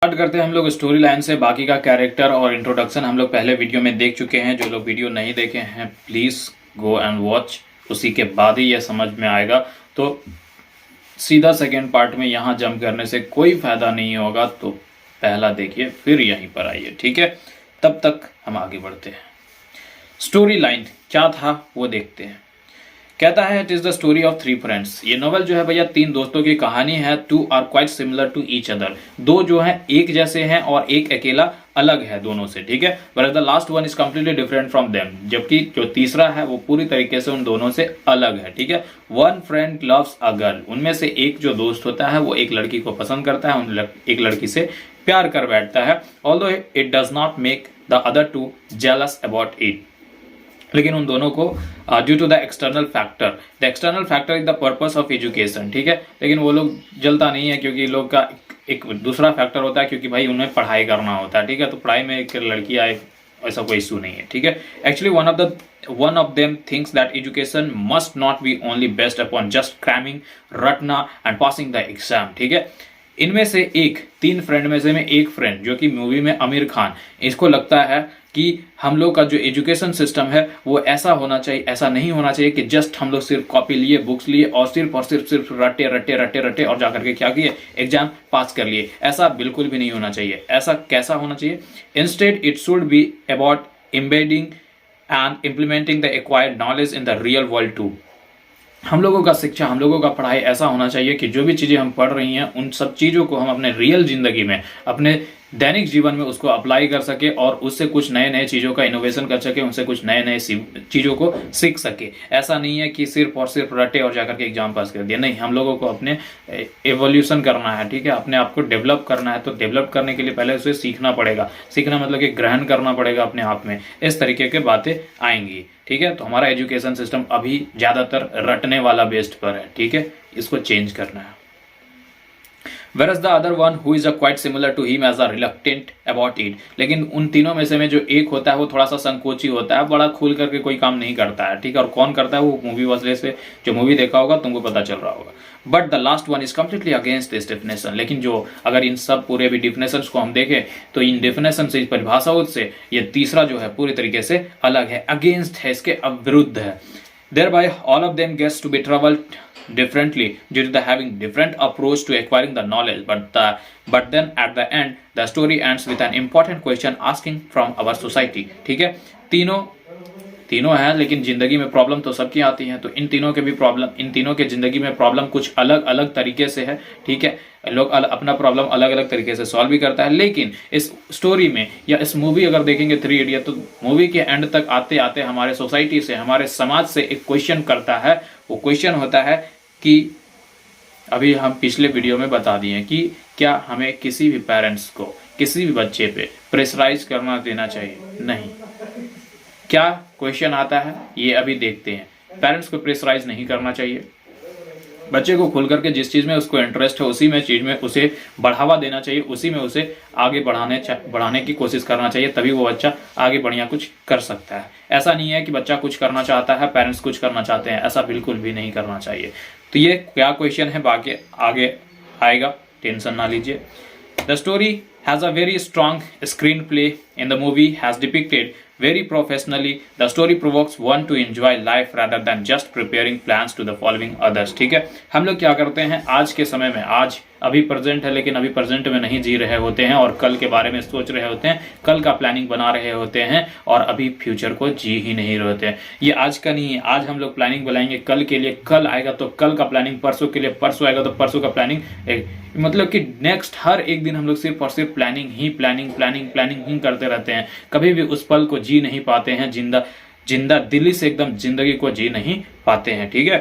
Start करते हैं हम लोग स्टोरी लाइन से। बाकी का कैरेक्टर और इंट्रोडक्शन हम लोग पहले वीडियो में देख चुके हैं। जो लोग वीडियो नहीं देखे हैं प्लीज़ गो एंड वॉच, उसी के बाद ही ये समझ में आएगा। तो सीधा सेकेंड पार्ट में यहाँ जंप करने से कोई फायदा नहीं होगा, तो पहला देखिए फिर यहीं पर आइए, ठीक है। तब तक हम आगे बढ़ते हैं। स्टोरी लाइन क्या था वो देखते हैं। कहता है it is the story of three friends. ये नॉवल जो है भैया तीन दोस्तों की कहानी है। Two are quite similar to each other. दो जो है एक जैसे हैं और एक अकेला अलग है दोनों से, ठीक है। But the last one is completely different from them. जबकि जो तीसरा है वो पूरी तरीके से उन दोनों से अलग है, ठीक है। One friend loves a girl. उनमें से एक जो दोस्त होता है वो एक लड़की को पसंद करता है, एक लड़की से प्यार कर बैठता है। Although it does not make the other two jealous about it. लेकिन उन दोनों को due to the external factor is the purpose of education, ठीक है। लेकिन वो लोग जलता नहीं है क्योंकि लोग का एक दूसरा फैक्टर होता है, क्योंकि भाई उन्हें पढ़ाई करना होता है, ठीक है। तो पढ़ाई में एक लड़की आए ऐसा कोई इशू नहीं है, ठीक है। Actually one of them thinks that education must not be only based upon just cramming, रटना and passing the exam, ठीक है। इनमें से एक तीन फ्रेंड में से एक फ्रेंड जो कि मूवी में आमिर खान, इसको लगता है कि हम लोग का जो एजुकेशन सिस्टम है वो ऐसा होना चाहिए, ऐसा नहीं होना चाहिए कि जस्ट हम लोग सिर्फ कॉपी लिए, बुक्स लिए और सिर्फ रटे रटे रटे रटे और जाकर के क्या किए, एग्जाम पास कर लिए। ऐसा बिल्कुल भी नहीं होना चाहिए। ऐसा कैसा होना चाहिए? Instead it should be about embedding and implementing the acquired knowledge in the real world too. हम लोगों का शिक्षा, हम लोगों का पढ़ाई ऐसा होना चाहिए कि जो भी चीज़ें हम पढ़ रही हैं उन सब चीज़ों को हम अपने रियल जिंदगी में, अपने दैनिक जीवन में उसको अप्लाई कर सके और उससे कुछ नए नए चीज़ों का इनोवेशन कर सके, उनसे कुछ नए नए चीज़ों को सीख सके। ऐसा नहीं है कि सिर्फ और सिर्फ रटे और जाकर के एग्जाम पास कर दिया। नहीं, हम लोगों को अपने एवोल्यूशन करना है, ठीक है। अपने आप को डेवलप करना है। तो डेवलप करने के लिए पहले उसे सीखना पड़ेगा। सीखना मतलब कि ग्रहण करना पड़ेगा अपने आप में। इस तरीके की बातें आएंगी, ठीक है। तो हमारा एजुकेशन सिस्टम अभी ज़्यादातर रटने वाला बेस्ड पर है, ठीक है। इसको चेंज करना है। Whereas the other one who is a quite similar to him as a reluctant about it। लेकिन उन तीनों में से में जो एक होता है वो थोड़ा सा संकोची होता है, बड़ा खुल करके कोई काम नहीं करता है, ठीक है। और कौन करता है वो मूवी वजह से, जो मूवी देखा होगा तुमको पता चल रहा होगा। But the last one is completely against this definition. लेकिन जो अगर इन सब पूरे भी डिफिनेशन को हम देखें तो इन डिफिनेशन से, इस परिभाषाओं से ये तीसरा जो है पूरी तरीके से अलग है, अगेंस्ट है, इसके विरुद्ध है। Thereby all of them gets to be troubled differently due to the having different approach to acquiring the knowledge, but then at the end the story ends with an important question asking from our society, ठीक है। तीनों है लेकिन जिंदगी में problem तो सबकी आती है। तो इन तीनों के भी प्रॉब्लम, इन तीनों के जिंदगी में प्रॉब्लम कुछ अलग अलग तरीके से है, ठीक है। लोग अपना प्रॉब्लम अलग अलग तरीके से सॉल्व भी करता है। लेकिन इस स्टोरी में या इस मूवी अगर देखेंगे थ्री इडियट, तो मूवी के एंड तक आते आते हमारे सोसाइटी से, हमारे समाज से एक क्वेश्चन करता है। वो क्वेश्चन होता है कि अभी हम पिछले वीडियो में बता दिए कि क्या हमें किसी भी पेरेंट्स को किसी भी बच्चे पे प्रेशराइज करना देना चाहिए? नहीं। क्या क्वेश्चन आता है ये अभी देखते हैं। पेरेंट्स को प्रेशराइज नहीं करना चाहिए। बच्चे को खुल करके जिस चीज़ में उसको इंटरेस्ट है उसी में चीज़ में उसे बढ़ावा देना चाहिए, उसी में उसे आगे बढ़ाने की कोशिश करना चाहिए, तभी वो बच्चा आगे बढ़िया कुछ कर सकता है। ऐसा नहीं है कि बच्चा कुछ करना चाहता है, पेरेंट्स कुछ करना चाहते हैं, ऐसा बिल्कुल भी नहीं करना चाहिए। तो ये क्या क्वेश्चन है बाकी आगे आएगा, टेंशन ना लीजिए। The story has a very strong screenplay in the movie has depicted very professionally. The story provokes one to enjoy life rather than just preparing plans to the following others, ठीक है। हम लोग क्या करते हैं आज के समय में, आज अभी प्रेजेंट है लेकिन अभी प्रेजेंट में नहीं जी रहे होते हैं और कल के बारे में सोच रहे होते हैं, कल का प्लानिंग बना रहे होते हैं और अभी फ्यूचर को जी ही नहीं रहे होते हैं। ये आज का नहीं है। आज हम लोग प्लानिंग बनाएंगे कल के लिए, कल आएगा तो कल का प्लानिंग, परसों के लिए, परसों आएगा तो परसों का प्लानिंग। मतलब कि नेक्स्ट हर एक दिन हम लोग सिर्फ और सिर्फ प्लानिंग ही करते रहते हैं। कभी भी उस पल को जी नहीं पाते हैं, जिंदा दिली से एकदम जिंदगी को जी नहीं पाते हैं, ठीक है।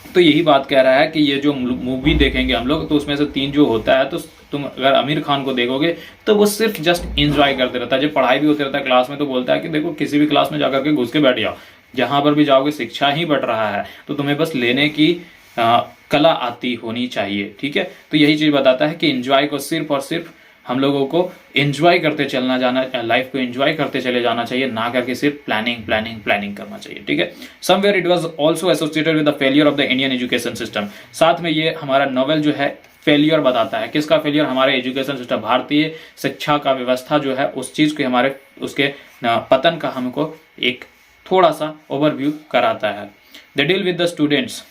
तो यही बात कह रहा है कि ये जो मूवी देखेंगे हम लोग तो उसमें से तीन जो होता है, तो तुम अगर आमिर खान को देखोगे तो वो सिर्फ जस्ट एंजॉय करते रहता है। जब पढ़ाई भी होते रहता है क्लास में तो बोलता है कि देखो किसी भी क्लास में जाकर के घुस के बैठ जाओ, जहां पर भी जाओगे शिक्षा ही बढ़ रहा है, तो तुम्हें बस लेने की कला आती होनी चाहिए, ठीक है। तो यही चीज बताता है कि एंजॉय को सिर्फ और सिर्फ हम लोगों को एंजॉय करते चलना जाना, लाइफ को एंजॉय करते चले जाना चाहिए, ना करके सिर्फ प्लानिंग करना चाहिए, ठीक है। Somewhere it was also associated with the failure of the Indian education system. साथ में ये हमारा नॉवेल जो है फेलियर बताता है। किसका फेलियर? हमारे एजुकेशन सिस्टम, भारतीय शिक्षा का व्यवस्था जो है उस चीज के हमारे उसके पतन का हमको एक थोड़ा सा ओवरव्यू कराता है। They deal with the students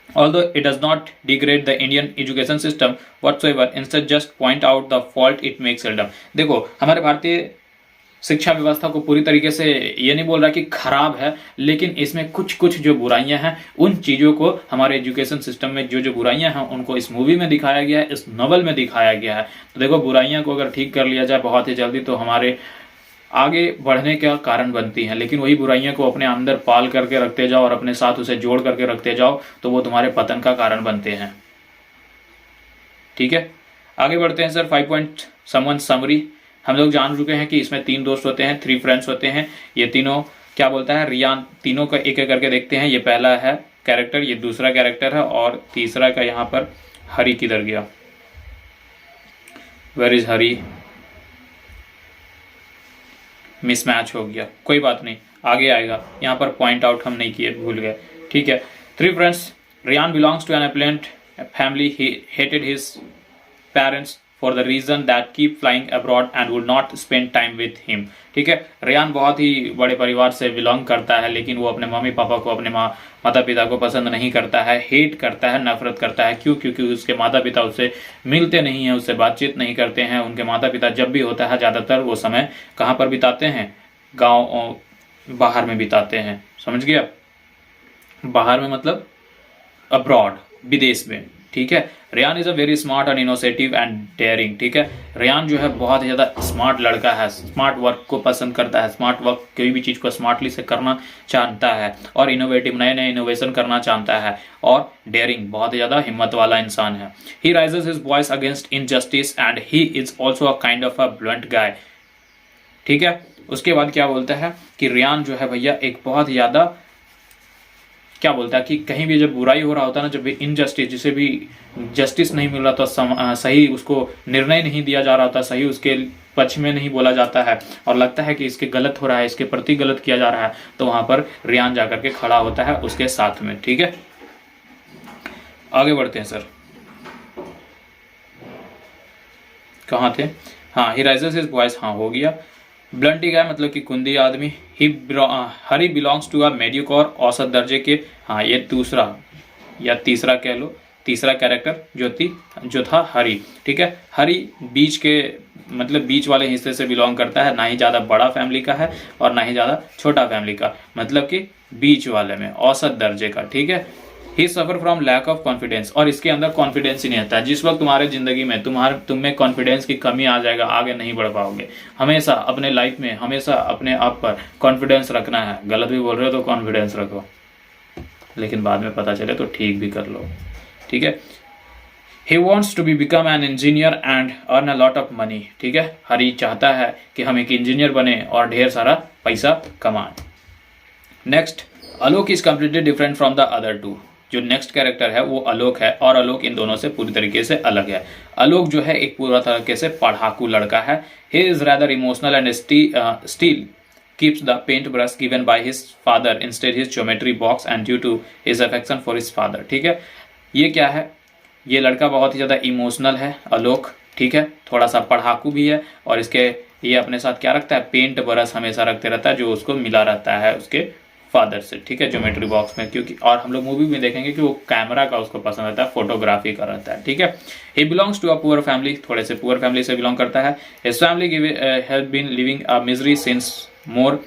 although it does not degrade the Indian education system whatsoever, instead just point out the fault it makes seldom। देखो हमारे भारतीय शिक्षा व्यवस्था को पूरी तरीके से ये नहीं बोल रहा कि खराब है, लेकिन इसमें कुछ कुछ जो बुराइयां हैं उन चीज़ों को हमारे एजुकेशन सिस्टम में जो जो बुराइयां हैं उनको इस मूवी में दिखाया गया है, इस नॉवल में दिखाया गया है। तो देखो बुराइयां को अगर ठीक कर लिया जाए बहुत ही जल्दी तो हमारे आगे बढ़ने का कारण बनती हैं, लेकिन वही बुराइयां को अपने अंदर पाल करके रखते जाओ और अपने साथ उसे जोड़ करके रखते जाओ तो वो तुम्हारे पतन का कारण बनते हैं। ठीक है, आगे बढ़ते हैं सर। 5 point someone summary. हम लोग जान चुके हैं कि इसमें 3 दोस्त होते हैं, 3 फ्रेंड्स होते हैं। ये तीनों क्या बोलता है रियान, तीनों का एक एक करके देखते हैं। ये पहला है कैरेक्टर, ये दूसरा कैरेक्टर है और तीसरा का यहाँ पर हरी किधर गया? Where is Hari? मिसमैच हो गया, कोई बात नहीं, आगे आएगा। यहाँ पर पॉइंट आउट हम नहीं किए, भूल गए। ठीक है, 3 friends. Ryan belongs to an affluent family. He hated his parents for the reason that keep flying abroad and would not spend time with him. ठीक है, रियान बहुत ही बड़े परिवार से बिलोंग करता है, लेकिन वो अपने मम्मी पापा को, अपने माता पिता को पसंद नहीं करता है, हेट करता है, नफरत करता है। क्यों? क्योंकि उसके माता पिता उससे मिलते नहीं हैं, उससे बातचीत नहीं करते हैं। उनके माता पिता जब भी होता है ज़्यादातर वो समय कहाँ पर बिताते हैं? गाँव बाहर में बिताते हैं। समझ गया? बाहर में मतलब अब्रॉड, विदेश में। ठीक है, Ryan is a very smart and innovative and daring. ठीक है, रियान जो है बहुत ही ज्यादा स्मार्ट लड़का है, स्मार्ट वर्क को पसंद करता है, स्मार्ट वर्क कोई भी चीज को स्मार्टली से करना चाहता है और इनोवेटिव, नए नए इनोवेशन करना चाहता है और डेयरिंग, बहुत ही ज्यादा हिम्मत वाला इंसान है। He raises his voice against injustice and he is also a kind of a blunt guy. ठीक है, उसके बाद क्या बोलता है कि रियान जो है भैया एक बहुत ज्यादा क्या बोलता है कि कहीं भी जब बुराई हो रहा होता है ना, जब भी इनजस्टिस, जिसे भी जस्टिस नहीं मिल रहा था, सही उसको निर्णय नहीं दिया जा रहा होता, सही उसके पक्ष में नहीं बोला जाता है और लगता है कि इसके गलत हो रहा है, इसके प्रति गलत किया जा रहा है, तो वहां पर रियान जाकर के खड़ा होता है उसके साथ में। ठीक है, आगे बढ़ते हैं सर। कहाँ थे? हाँ, ही राइजेस हिज वॉइस। हाँ, हो गया। ब्लंटी गाय मतलब कि कुंदी आदमी। हरी बिलोंग्स टू अ मेडियोकर, औसत दर्जे के। हाँ, ये दूसरा या तीसरा कह लो, तीसरा कैरेक्टर जो था हरी। ठीक है, हरी बीच के मतलब बीच वाले हिस्से से बिलोंग करता है, ना ही ज़्यादा बड़ा फैमिली का है और ना ही ज़्यादा छोटा फैमिली का, मतलब कि बीच वाले में, औसत दर्जे का। ठीक है, he suffer from lack of confidence, और इसके अंदर कॉन्फिडेंस ही नहीं आता है। जिस वक्त तुम्हारे जिंदगी में तुम में कॉन्फिडेंस की कमी आ जाएगा, आगे नहीं बढ़ पाओगे। हमेशा अपने लाइफ में हमेशा अपने आप पर कॉन्फिडेंस रखना है। गलत भी बोल रहे हो तो कॉन्फिडेंस रखो, लेकिन बाद में पता चले तो ठीक भी कर लो। ठीक है, he wants to be become an engineer and earn a lot of money. ठीक है, हरी चाहता है कि हम एक इंजीनियर बने और ढेर सारा पैसा कमाएं। Next, Alok is completely different from the other two. जो नेक्स्ट कैरेक्टर है वो आलोक है और आलोक इन दोनों से पूरी तरीके से अलग है। आलोक जो है एक पूरा तरीके से पढ़ाकू लड़का है। He is rather emotional and steel keeps the paintbrush given by his father instead his geometry box and due to his affection for his father। ठीक है, ये क्या है? ये लड़का बहुत ही ज़्यादा इमोशनल है आलोक। ठीक है, थोड़ा सा पढ़ाकू भी है और इसके ये अपने साथ क्या रखता है? पेंट ब्रश हमेशा रखते रहता है, जो उसको मिला रहता है उसके फादर से। ठीक है, ज्योमेट्री बॉक्स में, क्योंकि और हम लोग मूवी में देखेंगे कि वो कैमरा का उसको पसंद रहता है, फोटोग्राफी का रहता है। ठीक है, he belongs to a poor family, थोड़े से पुअर फैमिली से बिलोंग करता है। His family have been living a misery since more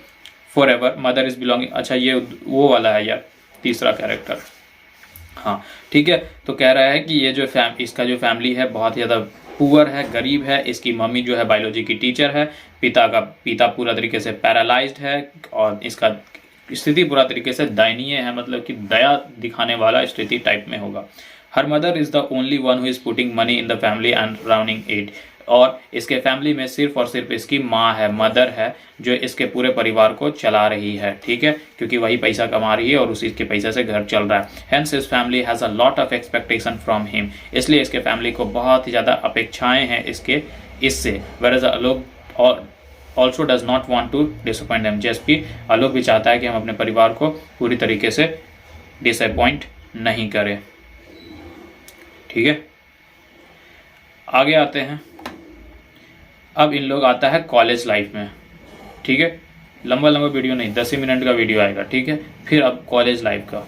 for ever. Mother is belonging, अच्छा ये वो वाला है यार, तीसरा कैरेक्टर। हाँ ठीक है, तो कह रहा है कि ये जो इसका जो फैमिली है बहुत ही ज़्यादा पुअर है, गरीब है। इसकी मम्मी जो है बायोलॉजी की टीचर है, पिता पूरा तरीके से पैरालाइज्ड है और इसका स्थिति पूरा तरीके से दयनीय है, मतलब कि दया दिखाने वाला स्थिति टाइप में होगा। Her mother is the only one who is putting money in the family and running it. और इसके फैमिली में सिर्फ और सिर्फ इसकी माँ है, मदर है, जो इसके पूरे परिवार को चला रही है। ठीक है, क्योंकि वही पैसा कमा रही है और उसी के पैसे से घर चल रहा है। Hence his family has a lot of expectation from him, इसलिए इसके फैमिली को बहुत ही ज़्यादा अपेक्षाएं हैं इससे। Where Alok also does not want to disappoint them, जैसे आलोक भी चाहता है कि हम अपने परिवार को पूरी तरीके से डिसअपॉइंट नहीं करें। ठीक है, आगे आते हैं, अब इन लोग आता है कॉलेज लाइफ में, ठीक है। लंबा लंबा वीडियो नहीं, 10 ही मिनट का वीडियो आएगा, ठीक है। फिर अब कॉलेज लाइफ का